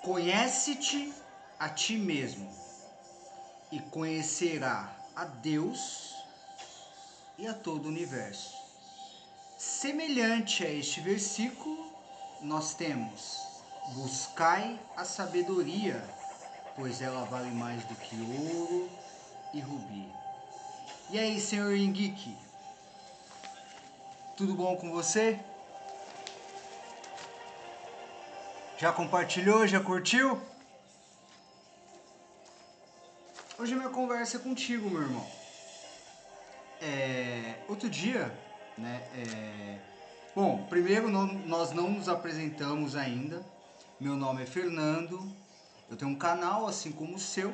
Conhece-te a ti mesmo e conhecerá a Deus e a todo o universo. Semelhante a este versículo, nós temos: buscai a sabedoria, pois ela vale mais do que ouro e rubi. E aí, senhor Henrique, tudo bom com você? Já compartilhou? Já curtiu? Hoje a minha conversa é contigo, meu irmão. Outro dia, né? Bom, primeiro nós não nos apresentamos ainda. Meu nome é Fernando. Eu tenho um canal, assim como o seu.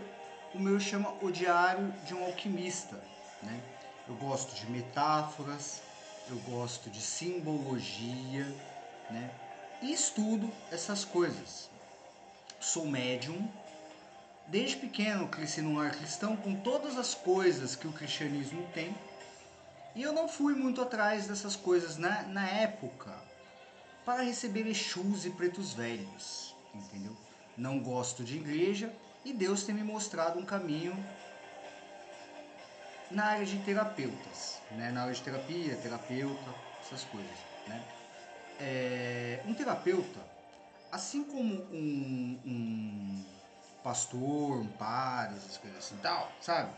O meu chama O Diário de um Alquimista, né? Eu gosto de metáforas, eu gosto de simbologia, né? E estudo essas coisas. Sou médium. Desde pequeno cresci num lar cristão com todas as coisas que o cristianismo tem. E eu não fui muito atrás dessas coisas na época para receber Exus e pretos velhos, entendeu? Não gosto de igreja e Deus tem me mostrado um caminho na área de terapeutas, né? Na área de terapia, terapeuta, essas coisas, né? Um terapeuta, assim como um pastor, um padre, essas coisas assim, tal, sabe?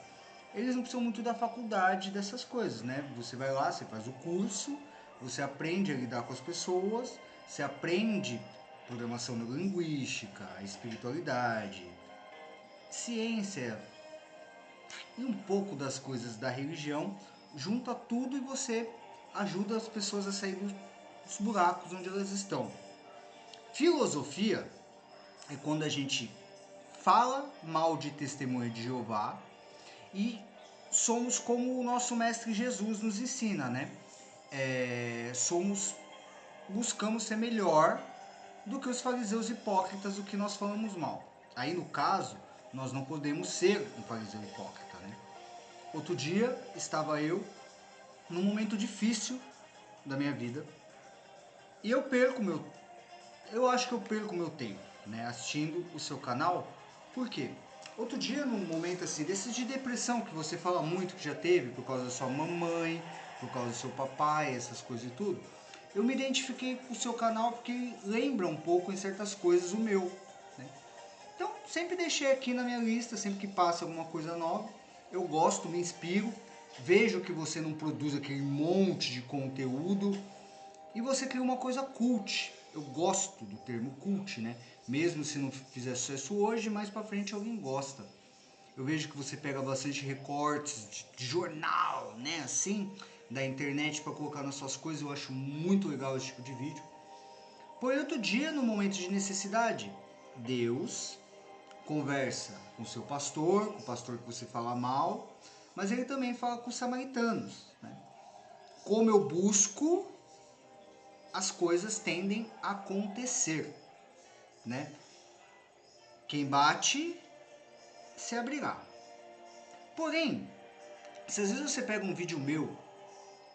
Eles não precisam muito da faculdade dessas coisas, né? Você vai lá, você faz o curso, você aprende a lidar com as pessoas, você aprende programação neurolinguística, espiritualidade, ciência e um pouco das coisas da religião, junta tudo e você ajuda as pessoas a sair dos buracos onde elas estão. Filosofia é quando a gente fala mal de testemunha de Jeová e somos como o nosso mestre Jesus nos ensina, né? Buscamos ser melhor do que os fariseus hipócritas, do que nós falamos mal. Aí no caso, nós não podemos ser um fariseu hipócrita, né? Outro dia estava eu num momento difícil da minha vida e eu acho que eu perco meu tempo, né, assistindo o seu canal. Por quê? Outro dia, num momento assim, desses de depressão que você fala muito que já teve por causa da sua mamãe, por causa do seu papai, essas coisas e tudo, eu me identifiquei com o seu canal porque lembra um pouco em certas coisas o meu, né? Então, sempre deixei aqui na minha lista, sempre que passa alguma coisa nova, eu gosto, me inspiro, vejo que você não produz aquele monte de conteúdo e você cria uma coisa cult. Eu gosto do termo cult, né? Mesmo se não fizer sucesso hoje, mais pra frente alguém gosta. Eu vejo que você pega bastante recortes de jornal, né? Assim, da internet para colocar nas suas coisas. Eu acho muito legal esse tipo de vídeo. Por outro dia, no momento de necessidade, Deus conversa com o seu pastor, com o pastor que você fala mal, mas ele também fala com os samaritanos, né? Como eu busco, as coisas tendem a acontecer, né? Quem bate, se abrirá. Porém, se às vezes você pega um vídeo meu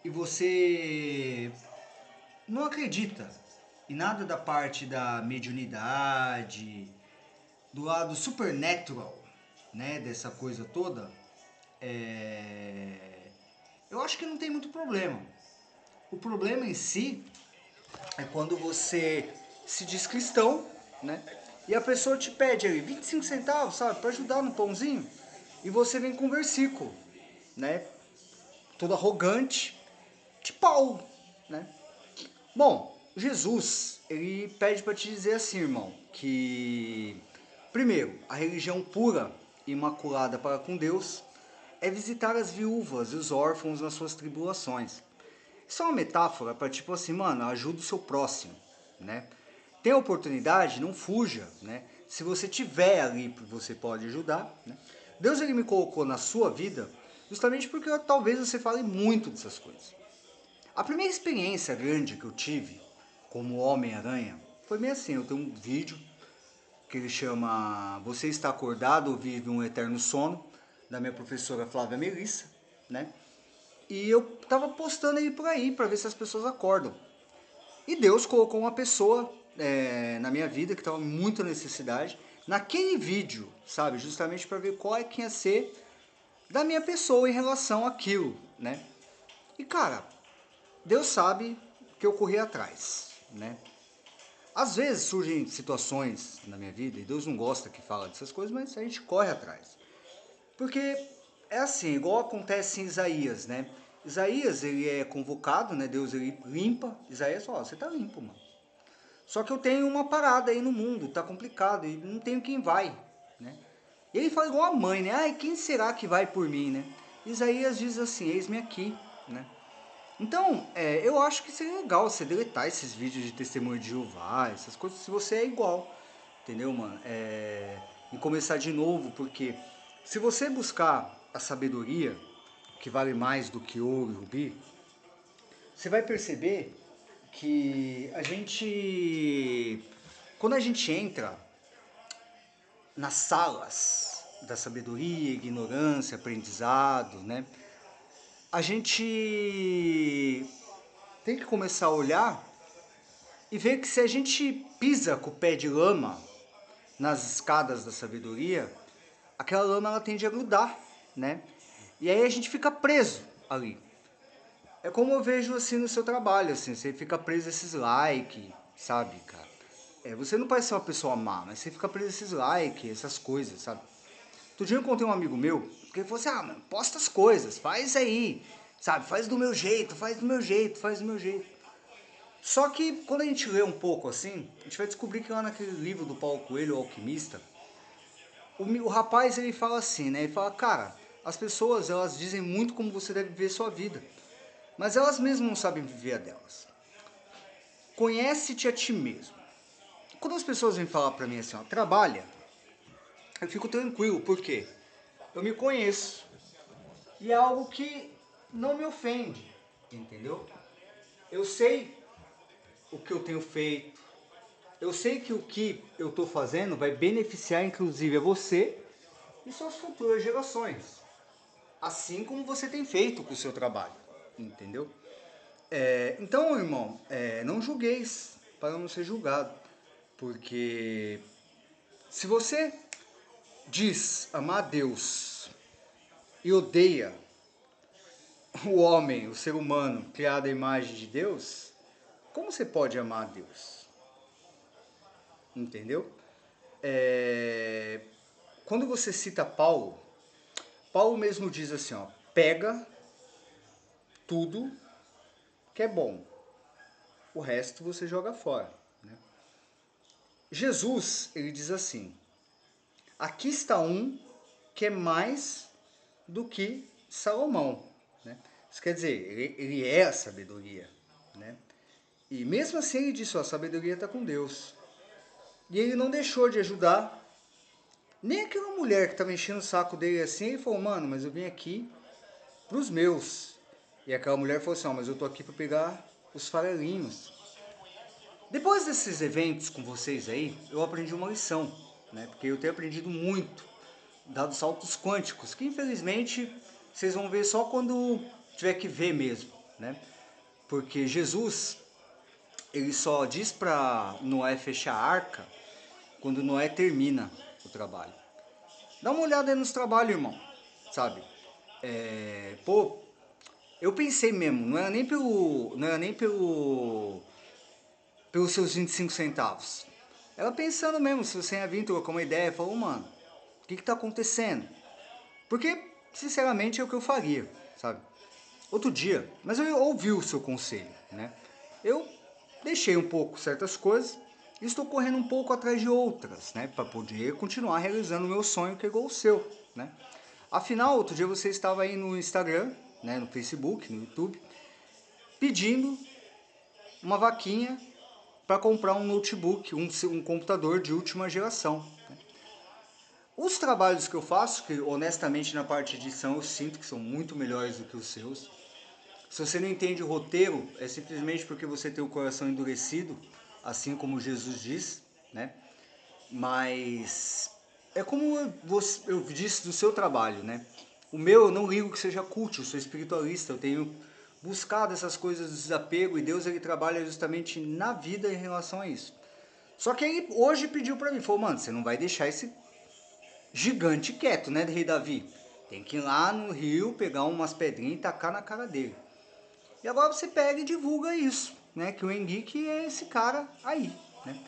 e você não acredita em nada da parte da mediunidade, do lado supernatural, né, dessa coisa toda, eu acho que não tem muito problema. O problema em si é quando você se diz cristão, né? E a pessoa te pede ali 25 centavos, sabe, para ajudar no pãozinho, e você vem com um versículo, né? Todo arrogante, de Paulo, né? Bom, Jesus, ele pede para te dizer assim, irmão, que primeiro, a religião pura e imaculada para com Deus é visitar as viúvas e os órfãos nas suas tribulações. Isso é uma metáfora para tipo assim, mano, ajuda o seu próximo, né? Tem a oportunidade, não fuja, né? Se você tiver ali, você pode ajudar, né? Deus, ele me colocou na sua vida justamente porque talvez você fale muito dessas coisas. A primeira experiência grande que eu tive como Homem-Aranha foi meio assim, eu tenho um vídeo que ele chama Você Está Acordado ou Vive um Eterno Sono, da minha professora Flávia Melissa, né? E eu tava postando ele por aí para ver se as pessoas acordam. E Deus colocou uma pessoa na minha vida, que estava muita necessidade, naquele vídeo, sabe? Justamente para ver qual é que ia ser da minha pessoa em relação àquilo, né? E cara, Deus sabe que eu corri atrás, né? Às vezes surgem situações na minha vida, e Deus não gosta que fala dessas coisas, mas a gente corre atrás. Porque é assim, igual acontece em Isaías, né? Isaías, ele é convocado, né? Deus, ele limpa. Isaías fala, você tá limpo, mano. Só que eu tenho uma parada aí no mundo, tá complicado, e não tenho quem vai, né? E ele fala igual a mãe, né? Ai, quem será que vai por mim, né? Isaías diz assim, eis-me aqui, né? Então, eu acho que seria legal você deletar esses vídeos de testemunho de Jeová, essas coisas, se você é igual, entendeu, mano? E começar de novo, porque se você buscar a sabedoria, que vale mais do que ouro e rubi, você vai perceber que quando a gente entra nas salas da sabedoria, ignorância, aprendizado, né? A gente tem que começar a olhar e ver que se a gente pisa com o pé de lama nas escadas da sabedoria, aquela lama ela tende a grudar, né? E aí a gente fica preso ali. É como eu vejo assim no seu trabalho, assim, você fica preso a esses likes, sabe, cara? Você não parece ser uma pessoa má, mas você fica preso a esses likes, essas coisas, sabe? Outro dia eu encontrei um amigo meu, que ele falou assim, mano, posta as coisas, faz aí, sabe? Faz do meu jeito, faz do meu jeito, faz do meu jeito. Só que quando a gente lê um pouco assim, a gente vai descobrir que lá naquele livro do Paulo Coelho, O Alquimista, o rapaz ele fala assim, né? Ele fala, cara, as pessoas elas dizem muito como você deve viver sua vida, mas elas mesmas não sabem viver a delas. Conhece-te a ti mesmo. Quando as pessoas vêm falar pra mim assim, ó, trabalha, eu fico tranquilo, por quê? Eu me conheço. E é algo que não me ofende, entendeu? Eu sei o que eu tenho feito, eu sei que o que eu estou fazendo vai beneficiar inclusive a você e suas futuras gerações. Assim como você tem feito com o seu trabalho, entendeu? Então, irmão, não julgueis para não ser julgado. Porque se você diz amar a Deus e odeia o homem, o ser humano criado à imagem de Deus, como você pode amar a Deus? Entendeu? Quando você cita Paulo, Paulo mesmo diz assim, ó, pega tudo que é bom, o resto você joga fora. Né? Jesus, ele diz assim, aqui está um que é mais do que Salomão. Né? Isso quer dizer, ele é a sabedoria. Né? E mesmo assim ele disse, ó, a sabedoria está com Deus. E ele não deixou de ajudar nem aquela mulher que estava enchendo o saco dele assim. Ele falou, mano, mas eu vim aqui para os meus. E aquela mulher falou assim, ó, mas eu tô aqui para pegar os farelinhos. Depois desses eventos com vocês aí, eu aprendi uma lição, né? Porque eu tenho aprendido muito, dados saltos quânticos, que infelizmente vocês vão ver só quando tiver que ver mesmo, né? Porque Jesus, ele só diz para Noé fechar a arca quando Noé termina o trabalho. Dá uma olhada aí nos trabalhos, irmão, sabe? Pô, eu pensei mesmo, não era nem pelos seus 25 centavos. Ela pensando mesmo, se você ia vir trocar uma ideia, falou, mano, o que tá acontecendo? Porque, sinceramente, é o que eu faria, sabe? Outro dia, mas eu ouvi o seu conselho, né? Eu deixei um pouco certas coisas e estou correndo um pouco atrás de outras, né? Para poder continuar realizando o meu sonho que é igual o seu, né? Afinal, outro dia você estava aí no Instagram, né, no Facebook, no YouTube, pedindo uma vaquinha para comprar um notebook, um computador de última geração. Os trabalhos que eu faço, que honestamente na parte de edição eu sinto que são muito melhores do que os seus. Se você não entende o roteiro, é simplesmente porque você tem o coração endurecido, assim como Jesus diz, né? Mas é como eu disse do seu trabalho, né? O meu, eu não ligo que seja cult, eu sou espiritualista, eu tenho buscado essas coisas do desapego e Deus ele trabalha justamente na vida em relação a isso. Só que ele hoje pediu pra mim, falou, mano, você não vai deixar esse gigante quieto, né, rei Davi? Tem que ir lá no rio, pegar umas pedrinhas e tacar na cara dele. E agora você pega e divulga isso, né, que o Henrique é esse cara aí, né.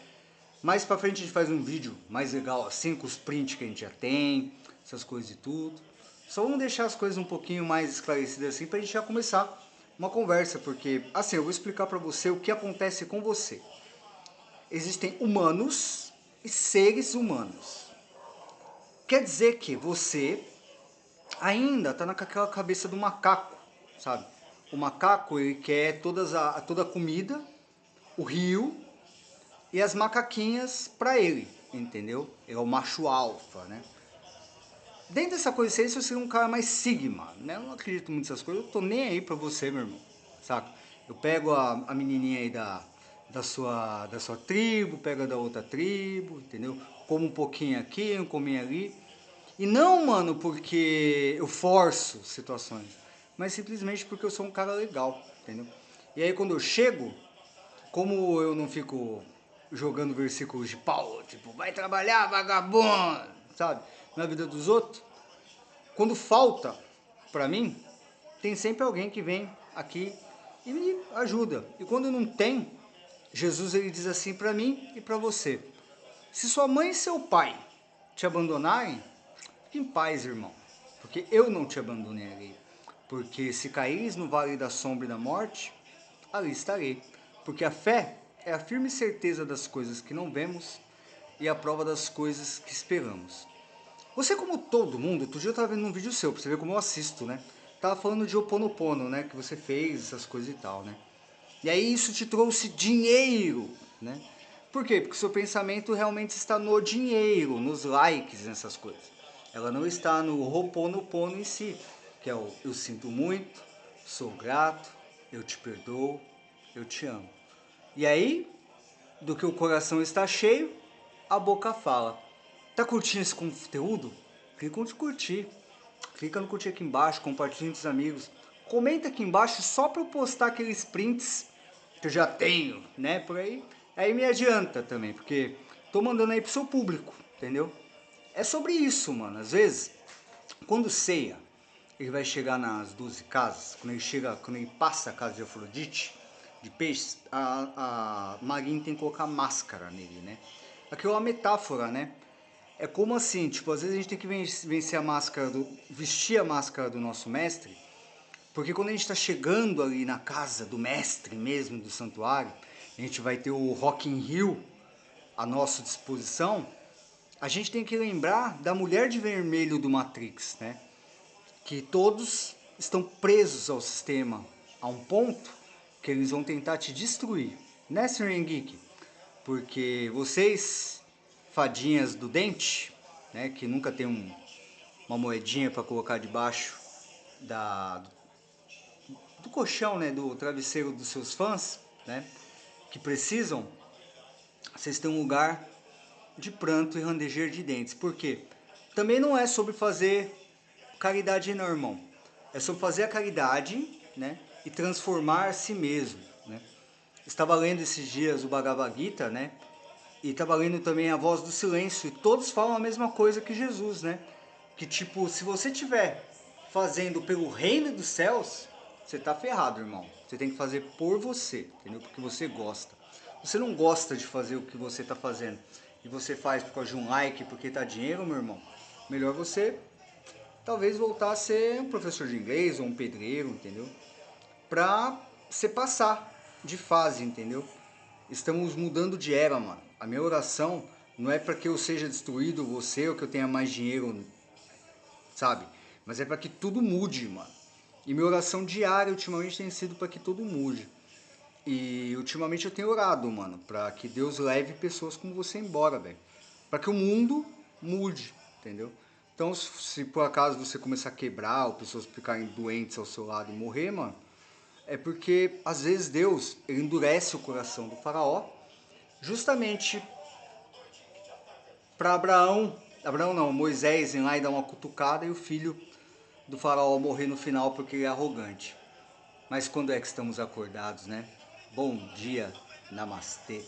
Mais pra frente a gente faz um vídeo mais legal assim, com os prints que a gente já tem, essas coisas e tudo. Só vamos deixar as coisas um pouquinho mais esclarecidas assim pra gente já começar uma conversa, porque assim, eu vou explicar pra você o que acontece com você. Existem humanos e seres humanos. Quer dizer que você ainda tá naquela cabeça do macaco, sabe? O macaco, ele quer toda a comida, o rio e as macaquinhas pra ele, entendeu? Ele é o macho alfa, né? Dentro dessa coisa aí, se você é um cara mais sigma, né? Eu não acredito muito nessas coisas, eu tô nem aí pra você, meu irmão, saca? Eu pego a menininha aí da sua tribo, pego a da outra tribo, entendeu? Como um pouquinho aqui, um pouquinho ali. E não, mano, porque eu forço situações, mas simplesmente porque eu sou um cara legal, entendeu? E aí quando eu chego, como eu não fico jogando versículos de Paulo, tipo, vai trabalhar, vagabundo, sabe? Na vida dos outros, quando falta pra mim, tem sempre alguém que vem aqui e me ajuda. E quando não tem, Jesus ele diz assim pra mim e pra você: se sua mãe e seu pai te abandonarem, fique em paz, irmão, porque eu não te abandonarei. Porque se caíres no vale da sombra e da morte, ali estarei. Porque a fé é a firme certeza das coisas que não vemos e a prova das coisas que esperamos. Você, como todo mundo, outro dia eu tava vendo um vídeo seu, pra você ver como eu assisto, né? Tava falando de Ho Oponopono, né? Que você fez, essas coisas e tal, né? E aí isso te trouxe dinheiro, né? Por quê? Porque o seu pensamento realmente está no dinheiro, nos likes, nessas coisas. Ela não está no Ho Oponopono em si, que é o eu sinto muito, sou grato, eu te perdoo, eu te amo. E aí, do que o coração está cheio, a boca fala. Tá curtindo esse conteúdo? Clica no curtir. Clica no curtir aqui embaixo, compartilha com os amigos. Comenta aqui embaixo só para eu postar aqueles prints que eu já tenho, né, por aí. Aí me adianta também, porque tô mandando aí pro seu público, entendeu? É sobre isso, mano. Às vezes, quando ceia, ele vai chegar nas 12 casas, quando ele passa a casa de Afrodite, de peixes, a Marinha tem que colocar máscara nele, né? Aqui é uma metáfora, né? É como assim, tipo, às vezes a gente tem que vencer a máscara vestir a máscara do nosso mestre, porque quando a gente está chegando ali na casa do mestre mesmo, do santuário, a gente vai ter o Rock in Rio à nossa disposição, a gente tem que lembrar da mulher de vermelho do Matrix, né? Que todos estão presos ao sistema a um ponto que eles vão tentar te destruir, né, Sr. Geek? Porque vocês, fadinhas do dente, né, que nunca tem uma moedinha para colocar debaixo da, do colchão, né, do travesseiro dos seus fãs, né, que precisam, vocês têm um lugar de pranto e ranger de dentes. Por quê? Também não é sobre fazer caridade não, irmão. É sobre fazer a caridade, né, e transformar a si mesmo, né. Estava lendo esses dias o Bhagavad Gita, né, e estava lendo também a Voz do Silêncio, e todos falam a mesma coisa que Jesus, né, que tipo, se você estiver fazendo pelo reino dos céus, você tá ferrado, irmão. Você tem que fazer por você, entendeu? Porque você gosta. Você não gosta de fazer o que você tá fazendo e você faz por causa de um like, porque tá dinheiro, meu irmão, melhor você talvez voltar a ser um professor de inglês ou um pedreiro, entendeu? Pra você passar de fase, entendeu? Estamos mudando de era, mano. A minha oração não é para que eu seja destruído, você, ou que eu tenha mais dinheiro, sabe? Mas é para que tudo mude, mano. E minha oração diária ultimamente tem sido para que tudo mude. E ultimamente eu tenho orado, mano, para que Deus leve pessoas como você embora, velho. Para que o mundo mude, entendeu? Então, se por acaso você começar a quebrar, ou pessoas ficarem doentes ao seu lado e morrer, mano, é porque às vezes Deus ele endurece o coração do faraó, justamente para Abraão não, Moisés ir lá e dar uma cutucada e o filho do faraó morrer no final porque ele é arrogante. Mas quando é que estamos acordados, né? Bom dia, namastê.